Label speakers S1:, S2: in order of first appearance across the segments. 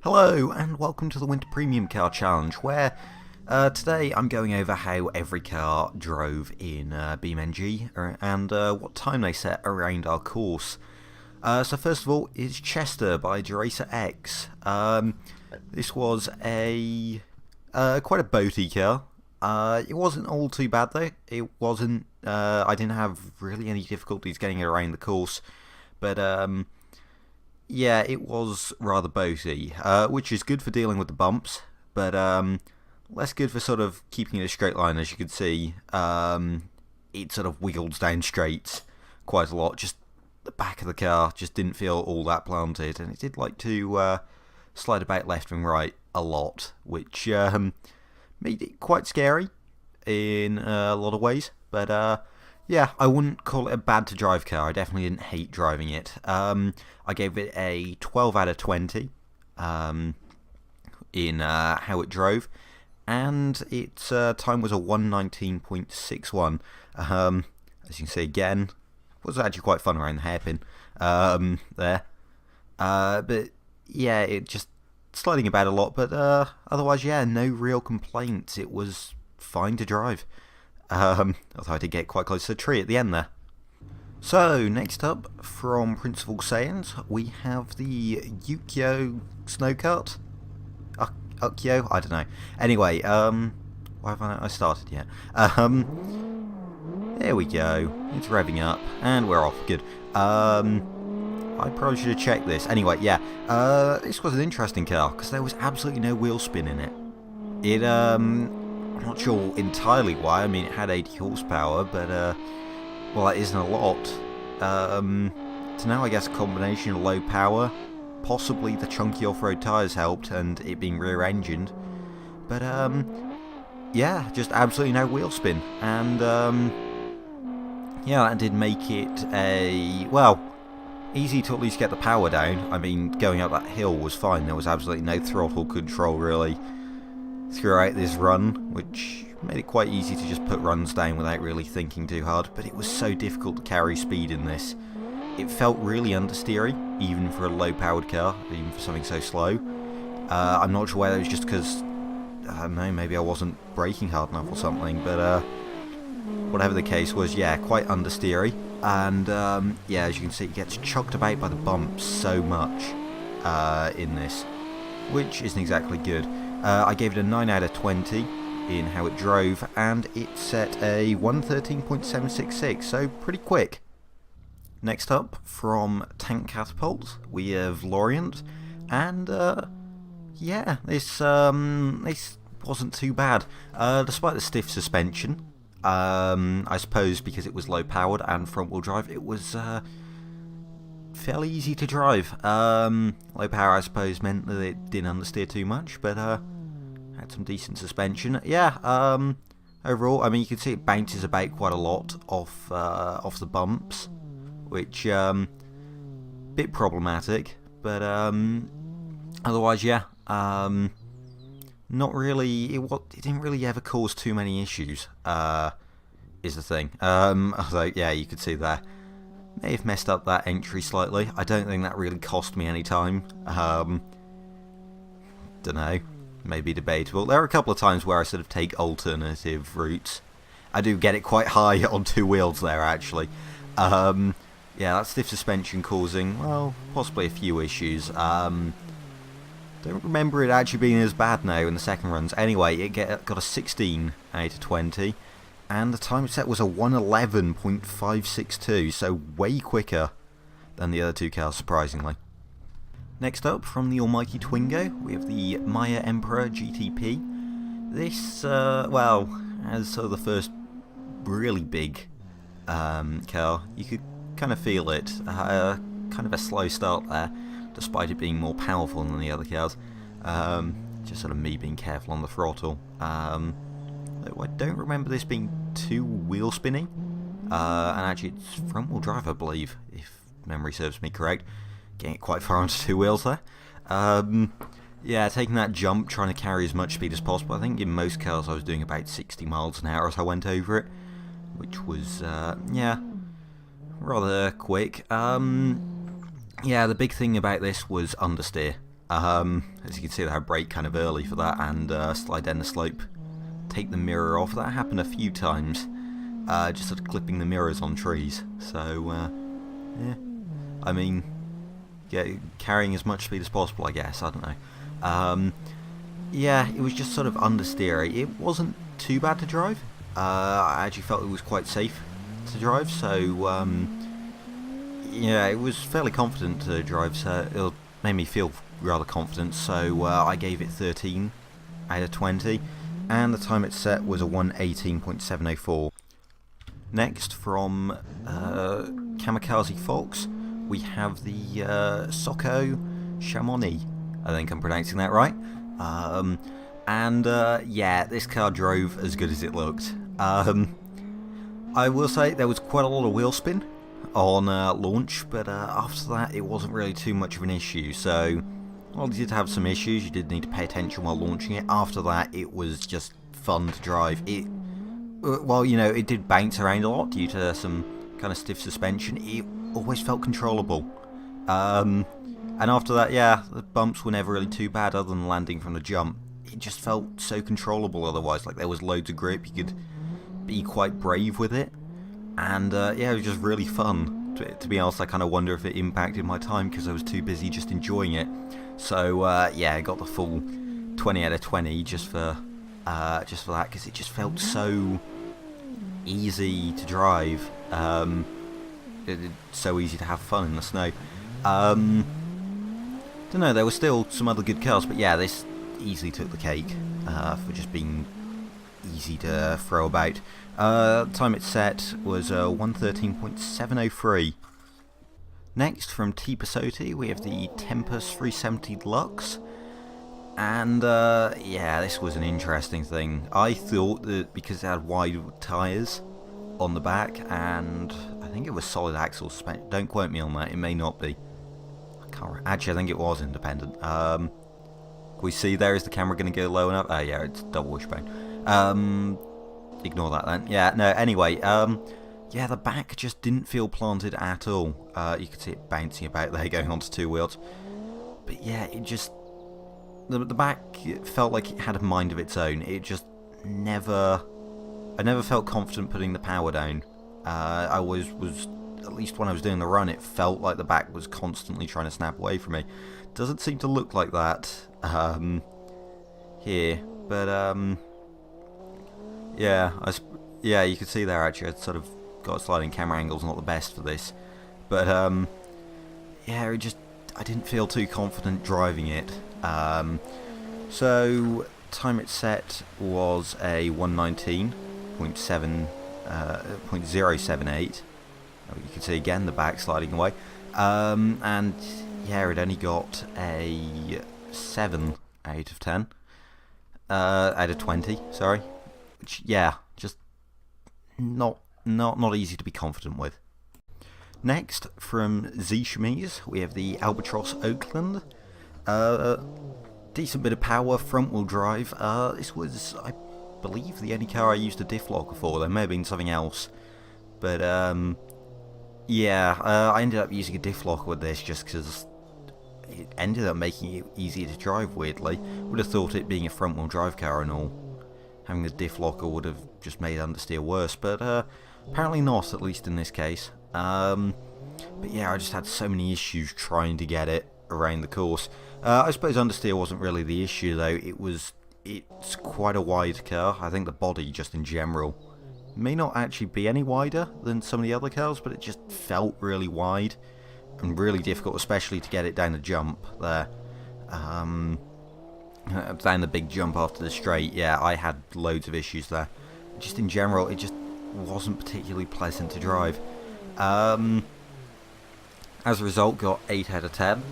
S1: Hello and welcome to the Winter Premium Car Challenge, where today I'm going over how every car drove in BeamNG and what time they set around our course. So first of all is Chester by Duracer X. This was a quite a boaty car. It wasn't all too bad though. It wasn't. I didn't have really any difficulties getting it around the course, but yeah, it was rather boaty, which is good for dealing with the bumps, but less good for sort of keeping it a straight line. As you can see, it sort of wiggles down straights quite a lot. Just the back of the car just didn't feel all that planted, and it did like to slide about left and right a lot, which made it quite scary in a lot of ways, but yeah, I wouldn't call it a bad to drive car. I definitely didn't hate driving it. I gave it a 12 out of 20 in how it drove, and its time was a 1:19.61. As you can see again, it was actually quite fun around the hairpin there. But yeah, it just sliding about a lot, but otherwise, yeah, no real complaints. It was fine to drive. Although I did get quite close to the tree at the end there. So, next up, from Principal Saiyans, we have the Ukyo snowcart? Ukyo? I don't know. Anyway, why haven't I started yet? There we go. It's revving up, and we're off. Good. I probably should have checked this. Anyway, yeah, this was an interesting car, because there was absolutely no wheel spin in it. I'm not sure entirely why. I mean, it had 80 horsepower, but well, that isn't a lot. So now I guess a combination of low power, possibly the chunky off-road tyres helped, and it being rear-engined. But yeah, just absolutely no wheel spin, and yeah, that did make it a easy to at least get the power down. I mean, going up that hill was fine. There was absolutely no throttle control really throughout this run, which made it quite easy to just put runs down without really thinking too hard, but it was so difficult to carry speed in this. It felt really understeery, even for a low-powered car, even for something so slow. I'm not sure whether it was just because, I don't know, maybe I wasn't braking hard enough or something, but whatever the case was, yeah, quite understeery, and yeah, as you can see, it gets chucked about by the bumps so much in this, which isn't exactly good. I gave it a 9 out of 20 in how it drove, and it set a 1:13.766, so pretty quick. Next up, from Tank Catapult, we have Lorient, and yeah, this wasn't too bad, despite the stiff suspension. I suppose because it was low powered and front wheel drive, it was fairly easy to drive. Low power, I suppose, meant that it didn't understeer too much, but had some decent suspension. Yeah, overall, I mean, you can see it bounces about quite a lot off the bumps, which bit problematic. But otherwise, yeah, not really. It didn't really ever cause too many issues. Is the thing. Although, yeah, you could see there. May have messed up that entry slightly. I don't think that really cost me any time. Don't know. Maybe debatable. There are a couple of times where I sort of take alternative routes. I do get it quite high on two wheels there, actually. Yeah, that stiff suspension causing, well, possibly a few issues. Don't remember it actually being as bad now in the second runs. Anyway, it got a 16 out of 20. And the time set was a 1:11.562, so way quicker than the other two cars, surprisingly. Next up, from the almighty Twingo, we have the Maya Emperor GTP. This, well, as sort of the first really big car, you could kind of feel it. Kind of a slow start there, despite it being more powerful than the other cars. Just sort of me being careful on the throttle. I don't remember this being too wheel spinning, and actually it's front wheel drive, I believe, if memory serves me correct. Getting it quite far onto two wheels there. Yeah, taking that jump, trying to carry as much speed as possible. I think in most cars I was doing about 60 miles an hour as I went over it, which was, yeah, rather quick. Yeah, the big thing about this was understeer. As you can see, I brake kind of early for that and slide down the slope, take the mirror off. That happened a few times, just sort of clipping the mirrors on trees. So, yeah, I mean, yeah, carrying as much speed as possible, I guess. I don't know. Yeah, it was just sort of understeery. It wasn't too bad to drive. I actually felt it was quite safe to drive, so yeah, it was fairly confident to drive, so it made me feel rather confident, so I gave it 13 out of 20, and the time it set was a 1:18.704. Next, from Kamikaze Fox, we have the Socko Chamonix. I think I'm pronouncing that right. Yeah, this car drove as good as it looked. I will say there was quite a lot of wheel spin on launch, but after that it wasn't really too much of an issue. So, while you did have some issues, you did need to pay attention while launching it. After that, it was just fun to drive. It, well, you know, it did bounce around a lot due to some kind of stiff suspension. It always felt controllable. And after that, yeah, the bumps were never really too bad other than landing from the jump. It just felt so controllable otherwise, like there was loads of grip, you could be quite brave with it. And yeah, it was just really fun. To be honest, I kind of wonder if it impacted my time because I was too busy just enjoying it. So yeah, I got the full 20 out of 20 just for that, because it just felt so easy to drive. It's so easy to have fun in the snow. Don't know, there were still some other good cars, but yeah, this easily took the cake for just being easy to throw about. Time it set was 1:13.703. Next, from T Pasoti, we have the Tempest 370 Deluxe. And yeah, this was an interesting thing. I thought that because it had wide tyres on the back, and I think it was solid axle suspension. Don't quote me on that, it may not be. Actually, I think it was independent. We see there, is the camera going to go low enough? Oh yeah, it's double wishbone. Ignore that then. Yeah, no, anyway, yeah, the back just didn't feel planted at all. You could see it bouncing about there, going onto two wheels. But yeah, it just... The back felt like it had a mind of its own. It just never... I never felt confident putting the power down. I always was... At least when I was doing the run, it felt like the back was constantly trying to snap away from me. Doesn't seem to look like that here, but yeah, yeah, you can see there actually. I sort of got sliding camera angles, not the best for this, but yeah, I didn't feel too confident driving it. So time it set was a 1:19.078. You can see again the back sliding away, and yeah, it only got a 7 out of 10, out of 20. Sorry, which yeah, just not easy to be confident with. Next, from Z Chemise, we have the Albatross Oakland. Decent bit of power, front wheel drive. This was, I believe, the only car I used a diff locker for. There may have been something else, but yeah, I ended up using a diff locker with this just because it ended up making it easier to drive, weirdly. Would have thought it being a front wheel drive car and all, having the diff locker would have just made understeer worse, but apparently not, at least in this case. But yeah, I just had so many issues trying to get it around the course. I suppose understeer wasn't really the issue though. It's quite a wide car. I think the body just in general may not actually be any wider than some of the other cars, but it just felt really wide and really difficult, especially to get it down the jump there. Down the big jump after the straight, yeah, I had loads of issues there. Just in general, it just wasn't particularly pleasant to drive. As a result, got 8 out of 10,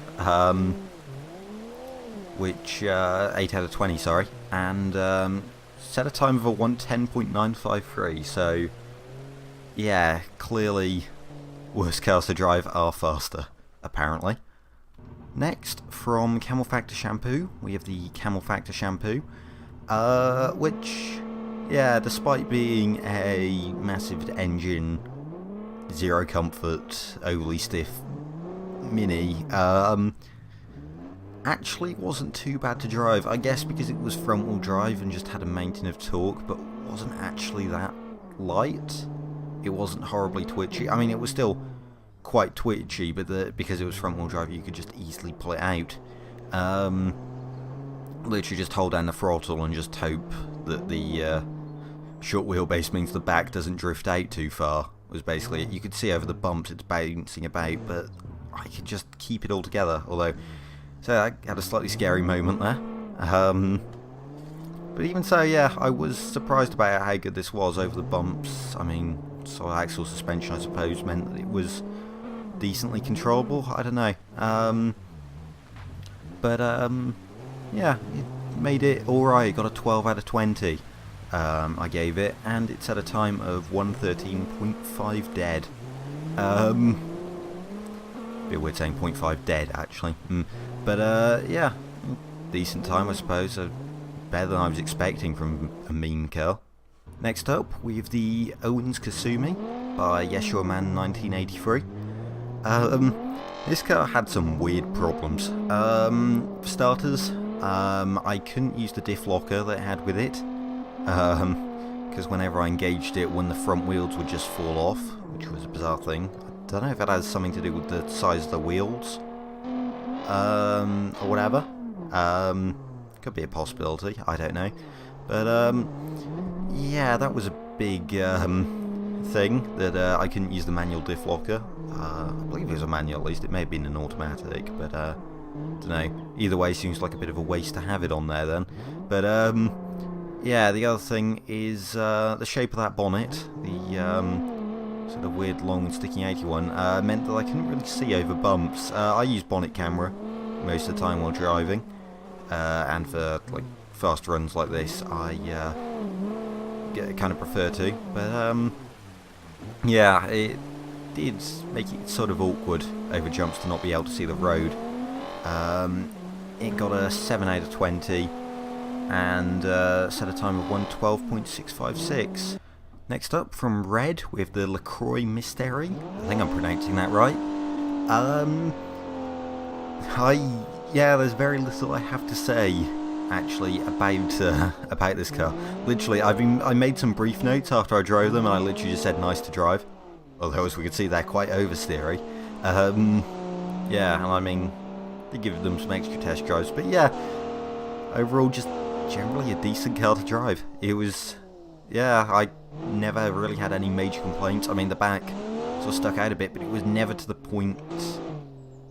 S1: which 8 out of 20, sorry, and set a time of a 1:10.953. So yeah, clearly worse cars to drive are faster, apparently. Next, from Camel Factor Shampoo, we have the Camel Factor Shampoo, which, yeah, despite being a massive engine, zero comfort, overly stiff Mini, actually wasn't too bad to drive. I guess because it was front-wheel drive and just had a mountain of torque, but wasn't actually that light. It wasn't horribly twitchy. I mean, it was still quite twitchy, but because it was front-wheel drive, you could just easily pull it out. Literally just hold down the throttle and just hope that the short wheelbase means the back doesn't drift out too far. Was basically it. You could see over the bumps it's bouncing about, but I could just keep it all together. Although, so I had a slightly scary moment there. But even so, yeah, I was surprised about how good this was over the bumps. I mean, solid axle suspension, I suppose, meant that it was decently controllable. I don't know. Yeah, it made it alright. Got a 12 out of 20. I gave it, and it's at a time of 113.5 dead. Bit weird saying 0.5 dead, actually. But yeah, decent time, I suppose. Better than I was expecting from a mean car. Next up, we have the Owens Kasumi by Yeshua Man 1983. This car had some weird problems. For starters, I couldn't use the diff locker that it had with it. Because whenever I engaged it, one of the front wheels would just fall off, which was a bizarre thing. I don't know if that has something to do with the size of the wheels, or whatever. Could be a possibility, I don't know. But, yeah, that was a big thing, that I couldn't use the manual diff locker. I believe it was a manual, at least. It may have been an automatic, but, don't know. Either way, seems like a bit of a waste to have it on there then. But, yeah, the other thing is the shape of that bonnet, the sort of weird long sticking outy one, meant that I couldn't really see over bumps. I use bonnet camera most of the time while driving, and for like fast runs like this I kind of prefer to, but yeah, it did make it sort of awkward over jumps to not be able to see the road. It got a 7 out of 20 and set a time of 112.656. Next up, from Red, with the LaCroix Mystery. I think I'm pronouncing that right. Yeah, there's very little I have to say, actually, about this car. Literally, I made some brief notes after I drove them, and I literally just said nice to drive. Although, as we could see, they're quite oversteery. Yeah, and I mean, they give them some extra test drives, but yeah, overall, just generally a decent car to drive. It was, yeah, I never really had any major complaints. I mean, the back sort of stuck out a bit, but it was never to the point.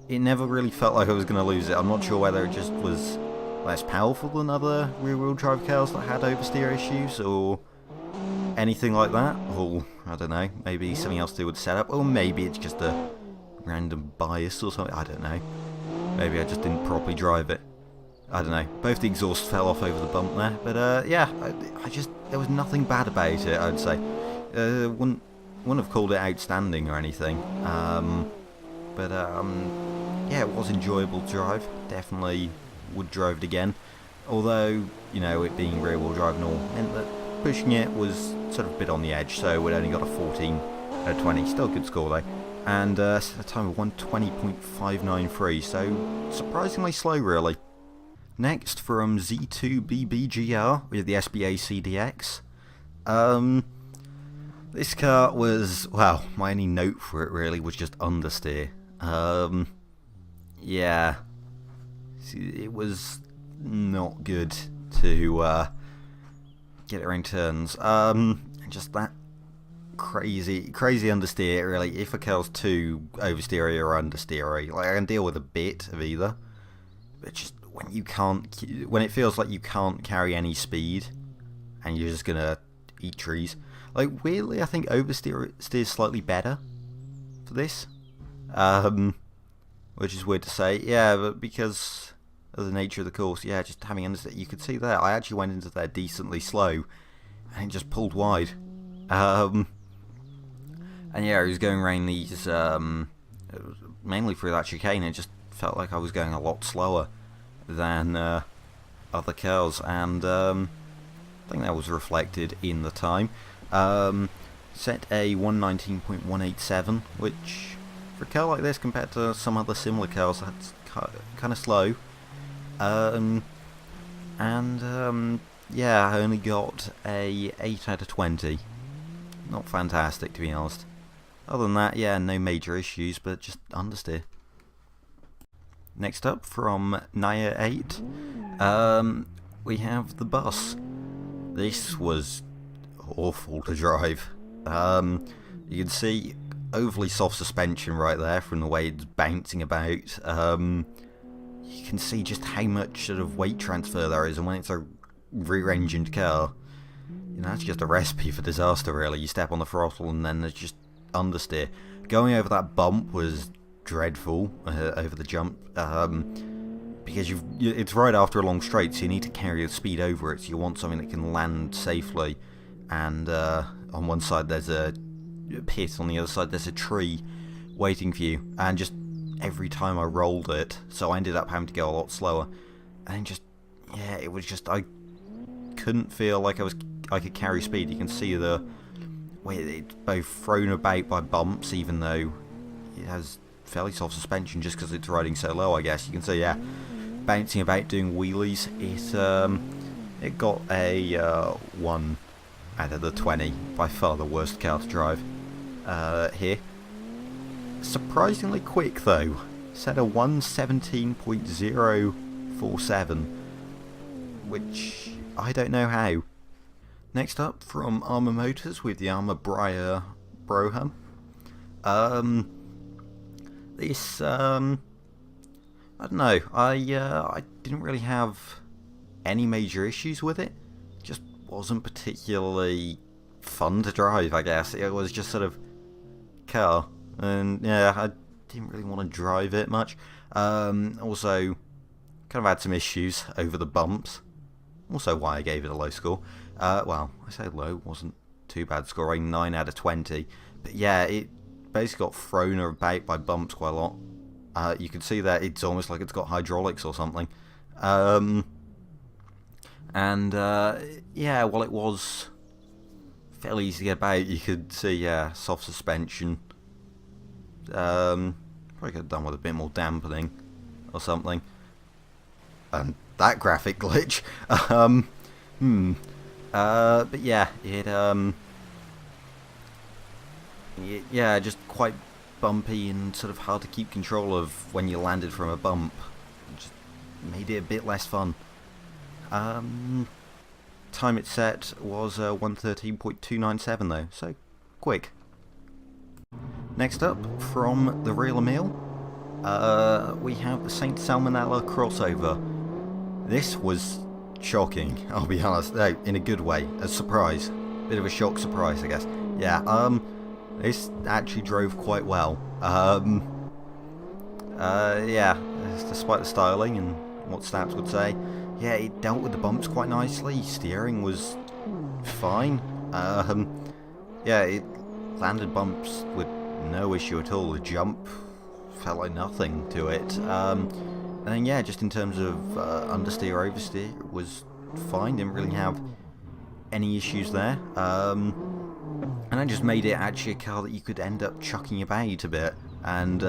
S1: It never really felt like I was going to lose it. I'm not sure whether it just was less powerful than other rear-wheel drive cars that had oversteer issues, or anything like that. Or, I don't know, maybe something else to do with the setup, or maybe it's just a random bias or something. I don't know. Maybe I just didn't properly drive it. I don't know. Both the exhausts fell off over the bump there, but yeah, there was nothing bad about it, I'd say. Wouldn't have called it outstanding or anything. But yeah, it was enjoyable to drive. Definitely would drive it again. Although, you know, it being rear-wheel drive and all, meant that pushing it was sort of a bit on the edge, so it only got a 14 out of 20. Still a good score though. And a time of 120.593, so surprisingly slow really. Next, from Z2BBGR, we have the SBA CDX. This car was, well, my only note for it really was just understeer. Yeah, it was not good to get it around turns. And just that crazy understeer really. If a car's too oversteery or understeery, like I can deal with a bit of either, but just when it feels like you can't carry any speed and you're just gonna eat trees. Like, weirdly, I think oversteer steers slightly better for this, which is weird to say. Yeah, but because of the nature of the course, yeah, just having understeer, you could see there, I actually went into there decently slow and it just pulled wide. And yeah, I was going around these, mainly through that chicane. It just felt like I was going a lot slower than other cars, and I think that was reflected in the time. Set a 119.187, which for a car like this compared to some other similar cars, that's kind of slow. Yeah, I only got a 8 out of 20. Not fantastic, to be honest. Other than that, yeah, no major issues, but just understeer. Next up, from Naya 8, we have the bus. This was awful to drive. You can see overly soft suspension right there from the way it's bouncing about. You can see just how much sort of weight transfer there is, and when it's a rear-engined car, you know, that's just a recipe for disaster, really. You step on the throttle and then there's just understeer. Going over that bump was dreadful, over the jump, because it's right after a long straight, so you need to carry the speed over it, so you want something that can land safely. And on one side there's a pit, on the other side there's a tree waiting for you, and just every time I rolled it, so I ended up having to go a lot slower, and just, yeah, it was just, I couldn't feel like I could carry speed. You can see the way it's both thrown about by bumps, even though it has fairly soft suspension just because it's riding so low, I guess. You can see, yeah, bouncing about, doing wheelies. It got a 1 out of the 20, by far the worst car to drive here. Surprisingly quick though, set a 1:17.047, which I don't know how. Next up, from Armour Motors with the Armour Briar Broham. This, I don't know, I didn't really have any major issues with it. It just wasn't particularly fun to drive, I guess. It was just sort of car, and yeah, I didn't really want to drive it much. Also, kind of had some issues over the bumps. Also why I gave it a low score. Well, I say low, wasn't too bad scoring, 9 out of 20. But yeah, it basically got thrown about by bumps quite a lot. You can see that it's almost like it's got hydraulics or something. Yeah, while it was fairly easy to get about, you could see, yeah, soft suspension. Probably could have done with a bit more dampening or something. And that graphic glitch. But yeah, yeah, just quite bumpy and sort of hard to keep control of when you landed from a bump. Just made it a bit less fun. Time it set was 1:13.297 though, so quick. Next up, from the Real Emil, we have the Saint Salmonella crossover. This was shocking, I'll be honest. No, in a good way, a surprise, bit of a shock surprise, I guess. Yeah, this actually drove quite well. Yeah, despite the styling and what stats would say, yeah, it dealt with the bumps quite nicely. Steering was fine. Yeah, it landed bumps with no issue at all. The jump felt like nothing to it. And then yeah, just in terms of understeer, oversteer, it was fine. Didn't really have any issues there. And that just made it actually a car that you could end up chucking about a bit, and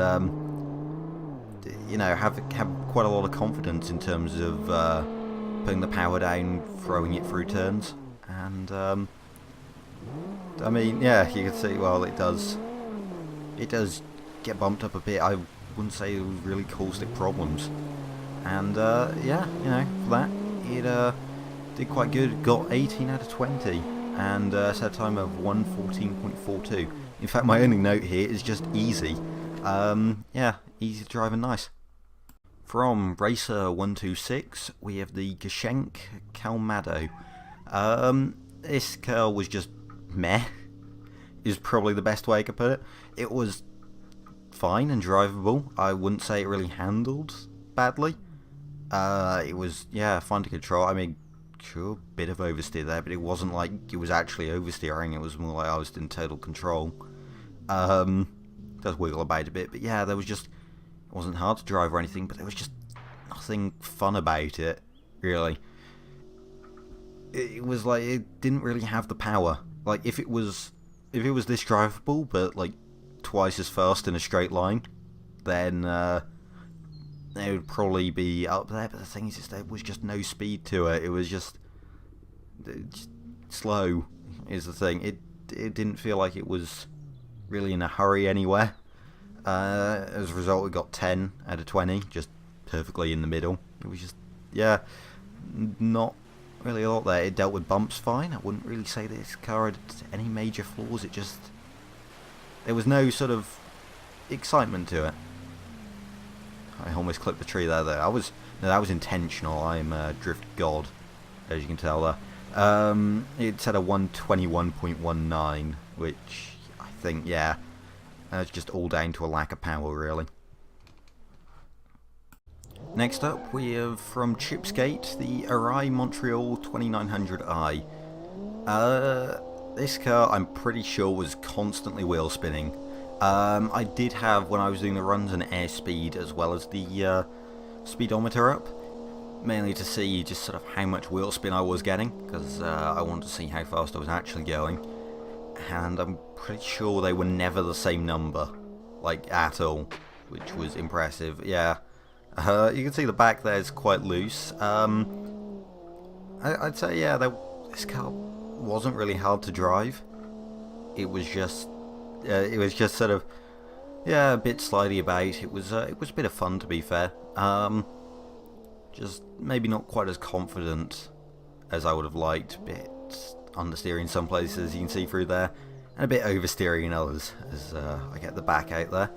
S1: you know, have quite a lot of confidence in terms of putting the power down, throwing it through turns, and I mean, yeah, you can see, well, it does get bumped up a bit. I wouldn't say it really caused it problems, and yeah, you know, for that it did quite good. Got 18 out of 20. And set a time of 1:14.42. In fact, my only note here is just easy. Yeah, easy to drive and nice. From Racer126, we have the Geschenk Calmado. This car was just meh, is probably the best way I could put it. It was fine and drivable. I wouldn't say it really handled badly. It was, yeah, fun to control. I mean, sure, bit of oversteer there, but it wasn't like it was actually oversteering. It was more like I was in total control. Does wiggle about a bit, but yeah, there was just, it wasn't hard to drive or anything, but there was just nothing fun about it, really. It was like, it didn't really have the power. Like, if it was this drivable, but like twice as fast in a straight line, then it would probably be up there, but the thing is, there was just no speed to it. It was just slow is the thing. It didn't feel like it was really in a hurry anywhere. As a result, it got 10 out of 20, just perfectly in the middle. It was just, yeah, not really a lot there. It dealt with bumps fine. I wouldn't really say this car had any major flaws. It just, there was no sort of excitement to it. I almost clipped the tree there though. No, that was intentional. I'm a drift god, as you can tell there. It said a 121.19, which I think, yeah, it's just all down to a lack of power, really. Next up, we have from Chipskate the Arai Montreal 2900i. This car, I'm pretty sure, was constantly wheel spinning. I did have, when I was doing the runs, an airspeed as well as the speedometer up, mainly to see just sort of how much wheel spin I was getting, because I wanted to see how fast I was actually going. And I'm pretty sure they were never the same number, like at all, which was impressive. Yeah, you can see the back there is quite loose. I'd say, yeah, this car wasn't really hard to drive. It was just sort of, yeah, a bit slidey about. It was a bit of fun, to be fair. Just maybe not quite as confident as I would have liked. A bit understeering in some places, you can see through there, and a bit oversteering in others, as I get the back out there.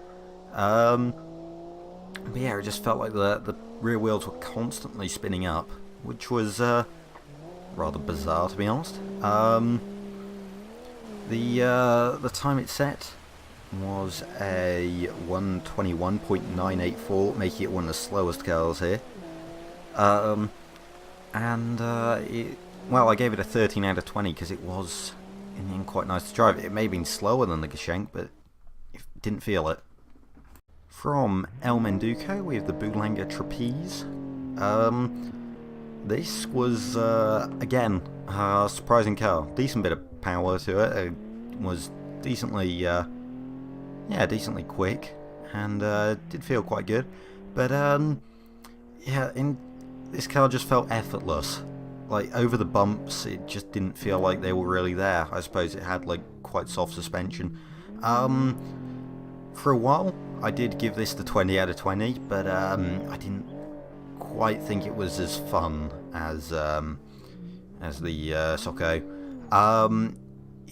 S1: But yeah, it just felt like the rear wheels were constantly spinning up, which was rather bizarre, to be honest. The time it set was a 121.984, making it one of the slowest cars here. Well, I gave it a 13 out of 20 because it was, in the end, quite nice to drive. It may have been slower than the Geschenk, but it didn't feel it. From El Menduco, we have the Boulanger Trapeze. This was, again, a surprising car. Decent bit of power to it. It was decently, decently quick, and did feel quite good. But, yeah, this car just felt effortless. Like, over the bumps, it just didn't feel like they were really there. I suppose it had, like, quite soft suspension. For a while, I did give this the 20 out of 20, but I didn't quite think it was as fun as the Socko.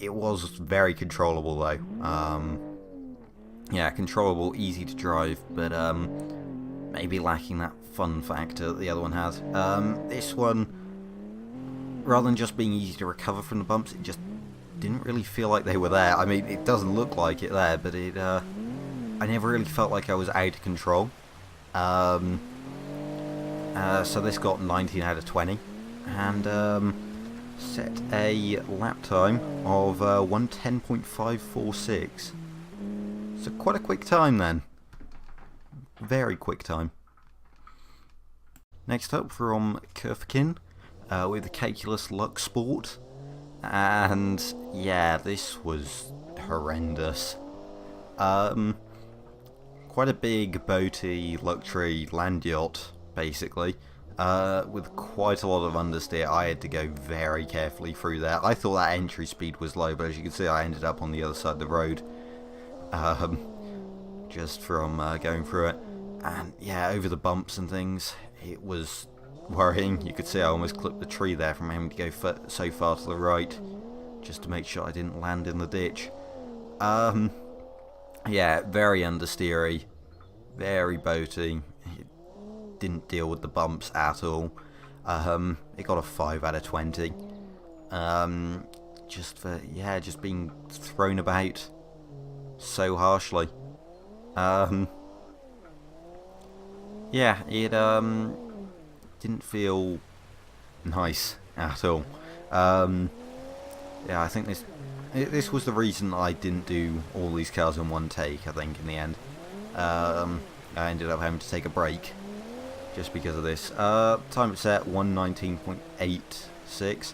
S1: It was very controllable though. Yeah, controllable, easy to drive, but maybe lacking that fun factor that the other one has. This one, rather than just being easy to recover from the bumps, it just didn't really feel like they were there. I mean, it doesn't look like it there, but it I never really felt like I was out of control. So this got 19 out of 20, and set a lap time of 1:10.546. So quite a quick time then. Very quick time. Next up from Kerfkin, with the Calculus Lux Sport, and yeah, this was horrendous. Quite a big, boaty, luxury land yacht, basically, with quite a lot of understeer. I had to go very carefully through that. I thought that entry speed was low, but as you can see, I ended up on the other side of the road, just from going through it. And yeah, over the bumps and things, it was worrying. You could see I almost clipped the tree there from having to go so far to the right, just to make sure I didn't land in the ditch. Yeah, very understeery, very boaty. It didn't deal with the bumps at all. It got a 5 out of 20. Just being thrown about so harshly. Yeah, it didn't feel nice at all. Yeah, I think this was the reason I didn't do all these cars in one take, I think, in the end. I ended up having to take a break just because of this. Time it set 1:19.86,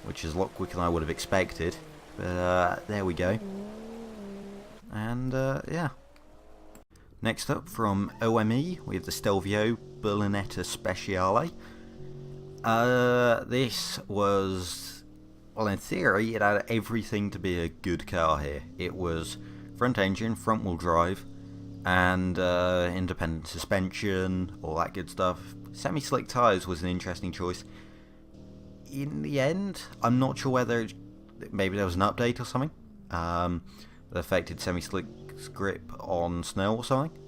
S1: which is a lot quicker than I would have expected. But there we go. And yeah. Next up from OME, we have the Stelvio Berlinetta Speciale. This was, well, in theory, it had everything to be a good car here. It was front engine, front wheel drive, and independent suspension, all that good stuff. Semi-slick tyres was an interesting choice. In the end, I'm not sure whether maybe there was an update or something that affected semi-slick's grip on snow or something.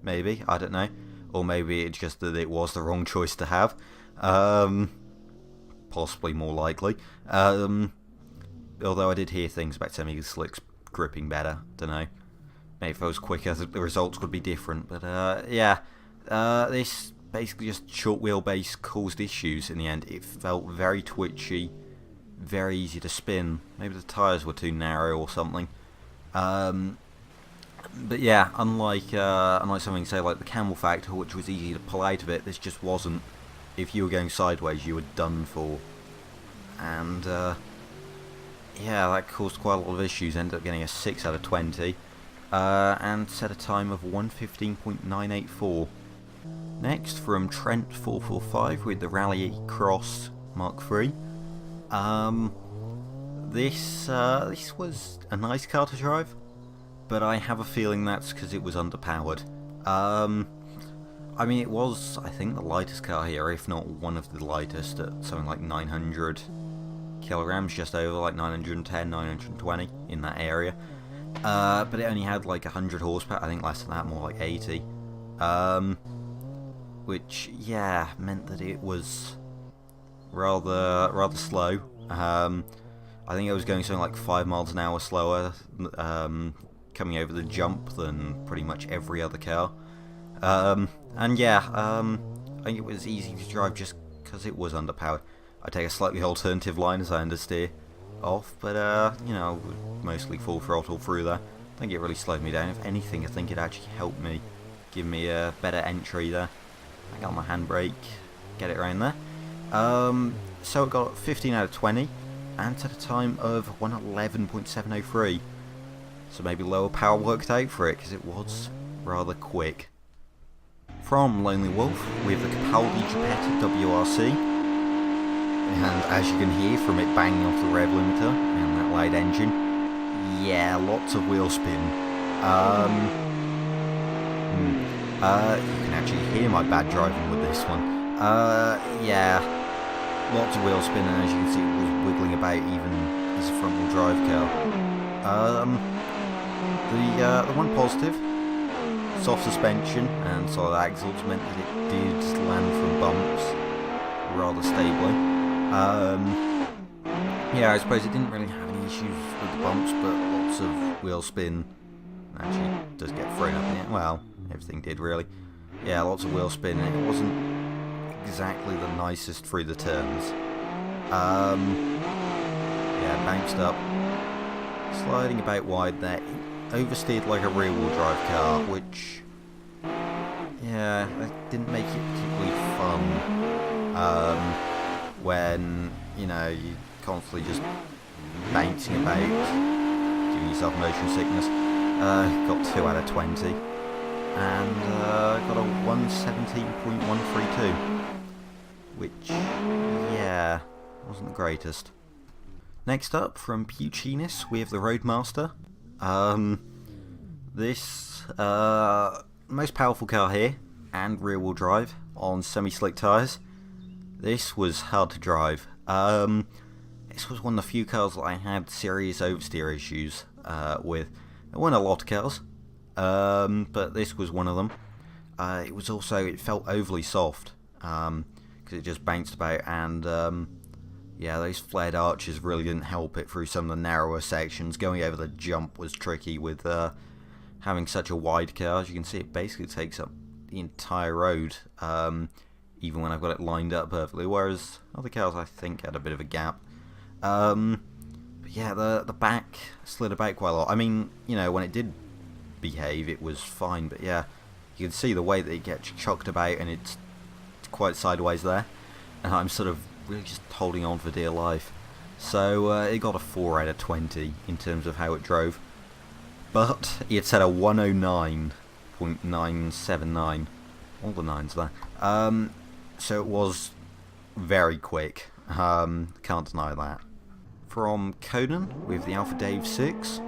S1: Maybe, I don't know. Or maybe it's just that it was the wrong choice to have. Possibly more likely. Although I did hear things about semi-slicks gripping better. Don't know. Maybe if I was quicker, the results would be different. But yeah, this basically just short wheelbase caused issues in the end. It felt very twitchy, very easy to spin. Maybe the tyres were too narrow or something. But yeah, unlike something, say, like the Camel Factor, which was easy to pull out of it, this just wasn't. If you were going sideways, you were done for. And yeah, that caused quite a lot of issues. Ended up getting a 6 out of 20. And set a time of 1:15.984. Next, from Trent445 with the Rally Cross Mark III. This was a nice car to drive, but I have a feeling that's because it was underpowered. I mean, it was, I think, the lightest car here, if not one of the lightest, at something like 900 kilograms, just over, like 910, 920 in that area. But it only had like 100 horsepower, I think less than that, more like 80. Which, yeah, meant that it was rather slow. I think I was going something like 5 miles an hour slower coming over the jump than pretty much every other car. And yeah, I think it was easy to drive just because it was underpowered. I take a slightly alternative line as I understeer off, but you know, mostly full throttle through there. I think it really slowed me down. If anything, I think it actually helped me, give me a better entry there. I got my handbrake, get it around there. So it got 15 out of 20, and at a time of 1:11.703. So maybe lower power worked out for it, because it was rather quick. From Lonely Wolf, we have the Capaldi Geppetta WRC. And as you can hear from it banging off the rev limiter and that loud engine, yeah, lots of wheel spin. You can actually hear my bad driving with this one. Yeah, lots of wheel spin, and as you can see, it was wiggling about even as a front wheel drive car. The one positive, soft suspension and solid axles, meant that it did land from bumps rather stably. Yeah, I suppose it didn't really have any issues with the bumps, but lots of wheel spin. Actually, does get thrown up in it. Well, everything did really. Yeah, lots of wheel spin. It wasn't exactly the nicest through the turns. Yeah, bounced up, sliding about wide there. Oversteered like a rear-wheel drive car, which, yeah, that didn't make it particularly fun. When, you know, you're constantly just bouncing about, giving yourself motion sickness. Got 2 out of 20, and got a 1:17.132, which, yeah, wasn't the greatest. Next up, from Puccinis, we have the Roadmaster. This most powerful car here, and rear-wheel drive on semi-slick tyres. This was hard to drive. This was one of the few cars that I had serious oversteer issues with. There weren't a lot of cars, but this was one of them. It was also, it felt overly soft, because it just bounced about, and yeah, those flared arches really didn't help it through some of the narrower sections. Going over the jump was tricky with having such a wide car. As you can see, it basically takes up the entire road, even when I've got it lined up perfectly, whereas other cars I think had a bit of a gap. But yeah, the back slid about quite a lot. I mean, you know, when it did behave, it was fine, but yeah, you can see the way that it gets chucked about, and it's quite sideways there, and I'm sort of really just holding on for dear life. So it got a 4 out of 20 in terms of how it drove, but it set a 1:09 0.979. All the 9s there. So it was very quick. Can't deny that. From Conan with the Alpha Dave 6,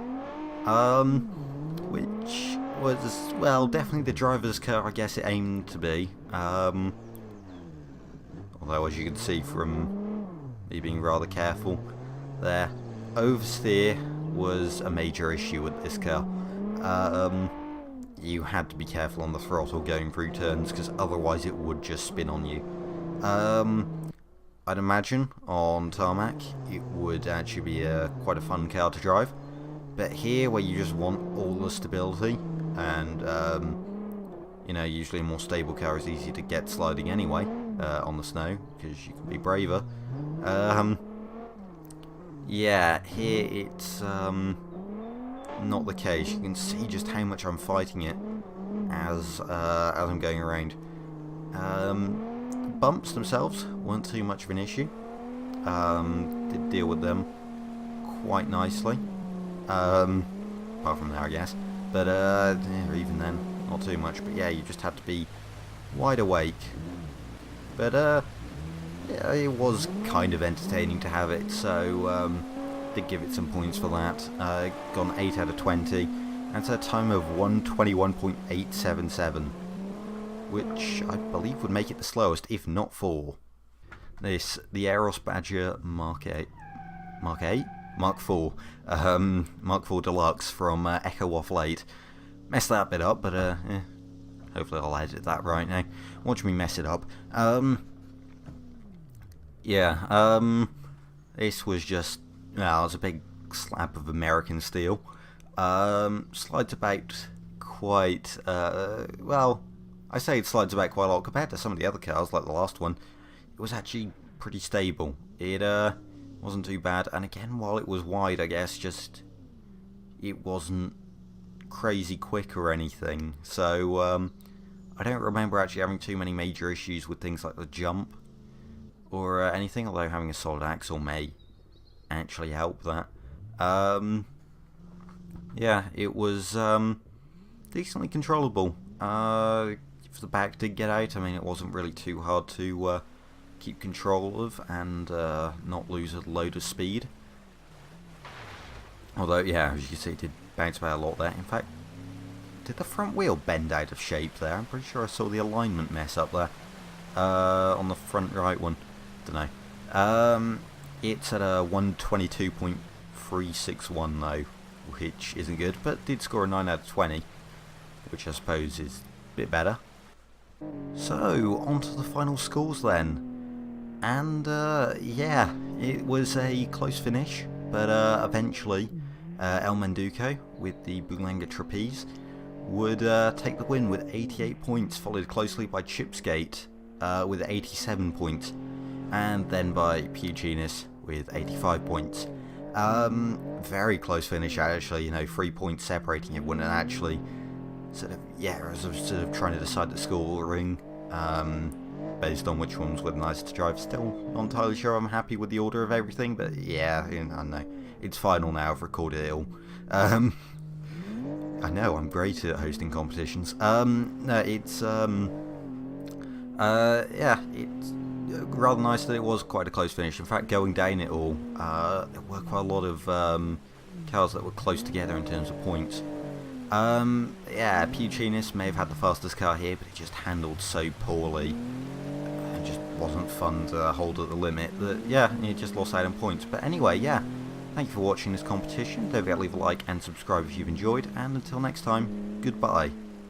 S1: which was, well, definitely the driver's car I guess it aimed to be. Although, as you can see from me being rather careful there, oversteer was a major issue with this car. You had to be careful on the throttle going through turns, because otherwise it would just spin on you. I'd imagine on tarmac it would actually be quite a fun car to drive, but here, where you just want all the stability, and you know, usually a more stable car is easy to get sliding anyway on the snow, because you can be braver. Yeah, here it's not the case. You can see just how much I'm fighting it as I'm going around. Bumps themselves weren't too much of an issue. Did deal with them quite nicely. Apart from there, I guess. But even then, not too much. But yeah, you just had to be wide awake. But yeah, it was kind of entertaining to have it, so did give it some points for that. Gone 8 out of 20, and it's a time of 1:21.877, which I believe would make it the slowest, if not 4. This, the Aeros Badger Mark 4 Mark 4 Deluxe from Echo Waffle 8. Messed that bit up, but yeah, hopefully I'll edit that right now. Watch me mess it up. Yeah, this was just, well, it was a big slab of American steel. Slides about quite, well, I say it slides about quite a lot compared to some of the other cars, like the last one. It was actually pretty stable. It wasn't too bad, and again, while it was wide, I guess, just, it wasn't crazy quick or anything. So, I don't remember actually having too many major issues with things like the jump or anything, although having a solid axle may actually help that. Yeah, it was decently controllable. If the back did get out, I mean, it wasn't really too hard to keep control of and not lose a load of speed. Although, yeah, as you can see, it did bounce about a lot there. In fact, did the front wheel bend out of shape there? I'm pretty sure I saw the alignment mess up there on the front right one. Don't know. It's at a 122.361 though, which isn't good, but did score a 9 out of 20, which I suppose is a bit better. So, on to the final scores then. And, yeah, it was a close finish, but eventually El Menduco with the Boulanga Trapeze would take the win with 88 points, followed closely by Chipsgate with 87 points, and then by Puginus with 85 points. Very close finish actually, you know, 3 points separating everyone, and actually sort of, yeah, I was sort of trying to decide the scoring based on which ones were the nicest to drive. Still not entirely sure I'm happy with the order of everything, but yeah, you know, I know. It's final now, I've recorded it all. I know, I'm great at hosting competitions. No, it's, yeah, it's rather nice that it was quite a close finish. In fact, going down it all, there were quite a lot of cars that were close together in terms of points. Yeah, Puginus may have had the fastest car here, but it just handled so poorly. It just wasn't fun to hold at the limit that, yeah, it just lost out on points. But anyway, yeah, thank you for watching this competition. Don't forget to leave a like and subscribe if you've enjoyed, and until next time, goodbye.